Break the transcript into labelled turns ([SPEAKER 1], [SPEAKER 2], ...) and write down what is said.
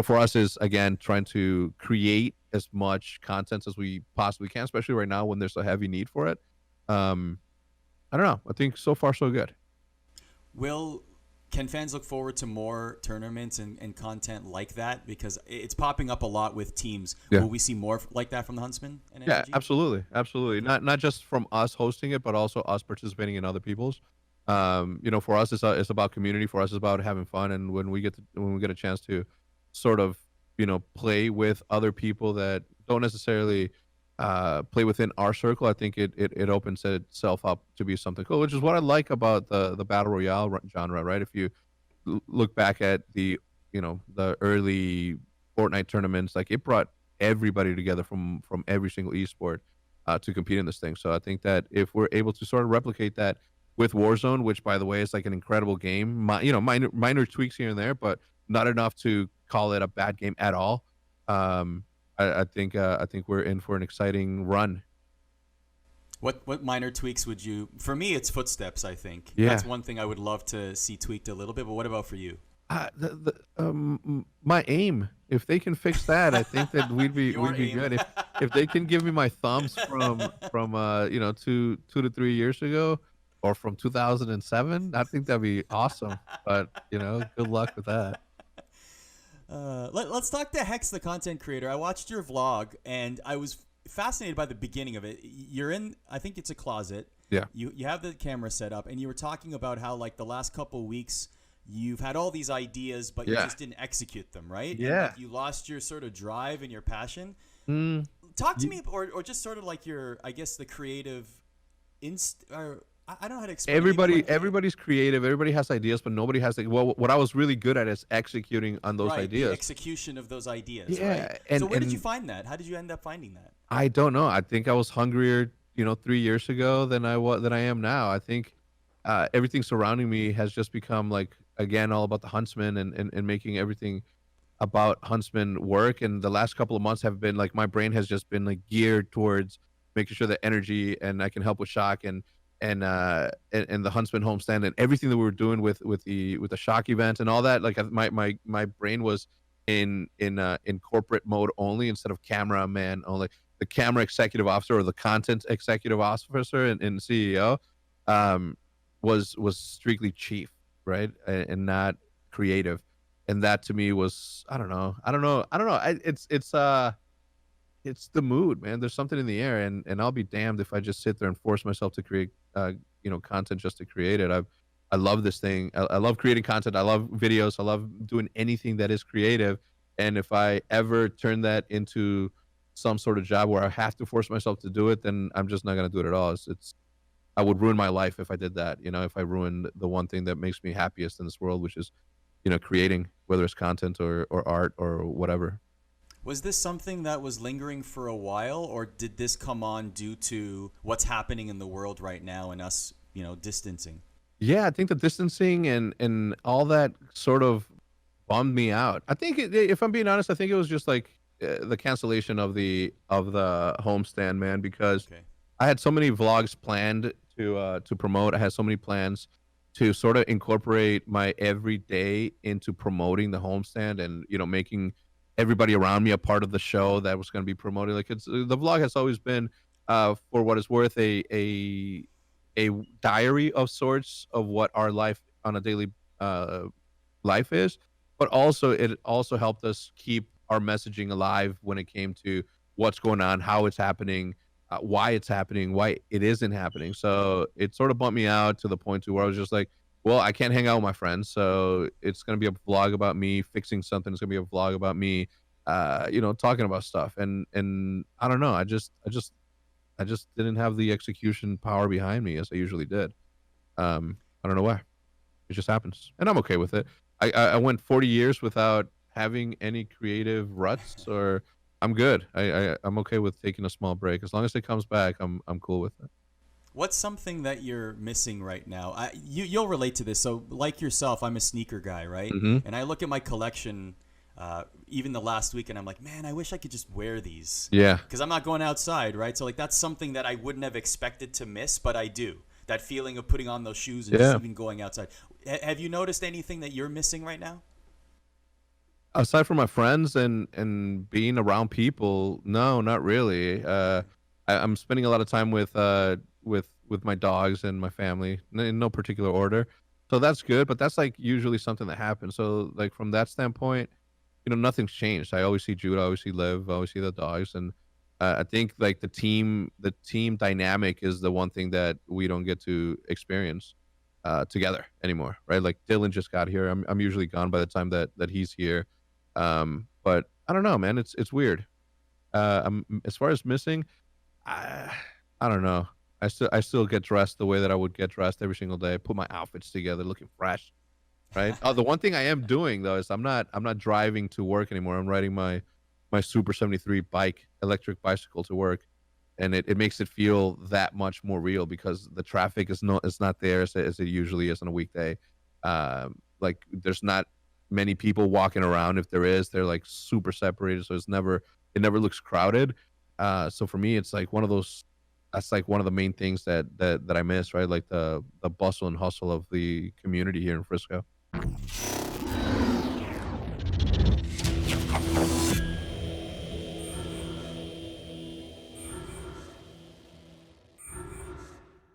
[SPEAKER 1] for us is again trying to create as much content as we possibly can, especially right now when there's a heavy need for it. Um, I don't know. I think so far so good.
[SPEAKER 2] Will can fans look forward to more tournaments and content like that? Because it's popping up a lot with teams.
[SPEAKER 1] Yeah.
[SPEAKER 2] Will we see more like that from the Huntsmen and
[SPEAKER 1] Yeah,
[SPEAKER 2] NRG?
[SPEAKER 1] absolutely, absolutely. Not just from us hosting it, but also us participating in other people's. For us, it's about community. For us, it's about having fun. And when we get a chance to sort of play with other people that don't necessarily play within our circle, I think it opens itself up to be something cool, which is what I like about the battle royale genre. Right? If you look back at the early Fortnite tournaments, like it brought everybody together from every single esport to compete in this thing. So I think that if we're able to sort of replicate that with Warzone, which by the way is like an incredible game, minor tweaks here and there, but not enough to call it a bad game at all. Um, I think we're in for an exciting run.
[SPEAKER 2] What minor tweaks would you? For me, it's footsteps. I think
[SPEAKER 1] Yeah,
[SPEAKER 2] that's one thing I would love to see tweaked a little bit. But what about for you?
[SPEAKER 1] my aim. If they can fix that, I think that
[SPEAKER 2] Your
[SPEAKER 1] we'd be
[SPEAKER 2] aim.
[SPEAKER 1] good. If they can give me my thumbs from 2 to 3 years ago, or from 2007, I think that'd be awesome. But good luck with that.
[SPEAKER 2] Let's talk to Hex, the content creator. I watched your vlog and I was fascinated by the beginning of it. You're in, I think it's a closet.
[SPEAKER 1] Yeah,
[SPEAKER 2] You have the camera set up, and you were talking about how like the last couple weeks you've had all these ideas, but you
[SPEAKER 1] yeah,
[SPEAKER 2] just didn't execute them, right? And
[SPEAKER 1] yeah.
[SPEAKER 2] like you lost your sort of drive and your passion.
[SPEAKER 1] Mm,
[SPEAKER 2] Talk to
[SPEAKER 1] y-
[SPEAKER 2] me, or just sort of like your, I guess, the creative or I don't know how to explain it. Maybe
[SPEAKER 1] everybody
[SPEAKER 2] like
[SPEAKER 1] everybody's creative. Everybody has ideas, but nobody has like. Well, what I was really good at is executing on those
[SPEAKER 2] right, the
[SPEAKER 1] ideas.
[SPEAKER 2] execution of those ideas, right?
[SPEAKER 1] Yeah,
[SPEAKER 2] So
[SPEAKER 1] and
[SPEAKER 2] where did you
[SPEAKER 1] and
[SPEAKER 2] find that? How did you end up finding that?
[SPEAKER 1] I don't know. I think I was hungrier, 3 years ago than I am now. I think everything surrounding me has just become like again all about the Huntsman and making everything about Huntsman work. And the last couple of months have been like my brain has just been like geared towards making sure that energy and I can help with shock and the Huntsman homestand and everything that we were doing with the shock event and all that. Like my brain was in corporate mode only instead of cameraman only. The camera executive officer or the content executive officer and CEO um, was strictly chief, right, and not creative. And that to me was I don't know. It's the mood, man. There's something in the air, and I'll be damned if I just sit there and force myself to create, content just to create it. I love this thing. I love creating content. I love videos. I love doing anything that is creative. And if I ever turn that into some sort of job where I have to force myself to do it, then I'm just not gonna do it at all. It's I would ruin my life if I did that. If I ruined the one thing that makes me happiest in this world, which is, creating, whether it's content or art or whatever.
[SPEAKER 2] Was this something that was lingering for a while, or did this come on due to what's happening in the world right now and us, distancing?
[SPEAKER 1] Yeah, I think the distancing and all that sort of bummed me out. I think if I'm being honest, I think it was just like the cancellation of the homestand, man, because
[SPEAKER 2] Okay.
[SPEAKER 1] I had so many vlogs planned to promote. I had so many plans to sort of incorporate my everyday into promoting the homestand and making everybody around me a part of the show that was going to be promoted. Like the vlog has always been, for what it's worth, a diary of sorts of what our life on a daily uh, life is, but also it also helped us keep our messaging alive when it came to what's going on, how it's happening, why it's happening, why it isn't happening. So it sort of bumped me out to the point to where I was just like, well, I can't hang out with my friends, so it's gonna be a vlog about me fixing something. It's gonna be a vlog about me, talking about stuff. And I don't know. I just didn't have the execution power behind me as I usually did. I don't know why. It just happens, and I'm okay with it. I went 40 years without having any creative ruts, or I'm good. I'm okay with taking a small break as long as it comes back. I'm cool with it.
[SPEAKER 2] What's something that you're missing right now? You'll relate to this. So, like yourself, I'm a sneaker guy, right?
[SPEAKER 1] Hmm.
[SPEAKER 2] And I look at my collection, even the last week, and I'm like, man, I wish I could just wear these
[SPEAKER 1] Yeah,
[SPEAKER 2] because I'm not going outside, right? So, like, that's something that I wouldn't have expected to miss, but I do. That feeling of putting on those shoes and just
[SPEAKER 1] yeah.
[SPEAKER 2] even going outside. Have you noticed anything that you're missing right now?
[SPEAKER 1] Aside from my friends and being around people, no, not really. I'm spending a lot of time with my dogs and my family in no particular order. So that's good, but that's like usually something that happens. So like from that standpoint, nothing's changed. I always see Jude, I always see Liv, I always see the dogs, and I think like the team dynamic is the one thing that we don't get to experience together anymore, right? Like Dylan just got here. I'm usually gone by the time that he's here. But I don't know, man. It's weird. As far as missing, I I don't know. I still get dressed the way that I would get dressed every single day. Put my outfits together, looking fresh, right? Oh, the one thing I am doing though is I'm not driving to work anymore. I'm riding my Super 73 bike, electric bicycle to work, and it makes it feel that much more real because the traffic is not there as it usually is on a weekday. Like there's not many people walking around. If there is, they're like super separated, so it never looks crowded. So for me, it's like one of those. That's like one of the main things that I miss, right? Like the bustle and hustle of the community here in Frisco.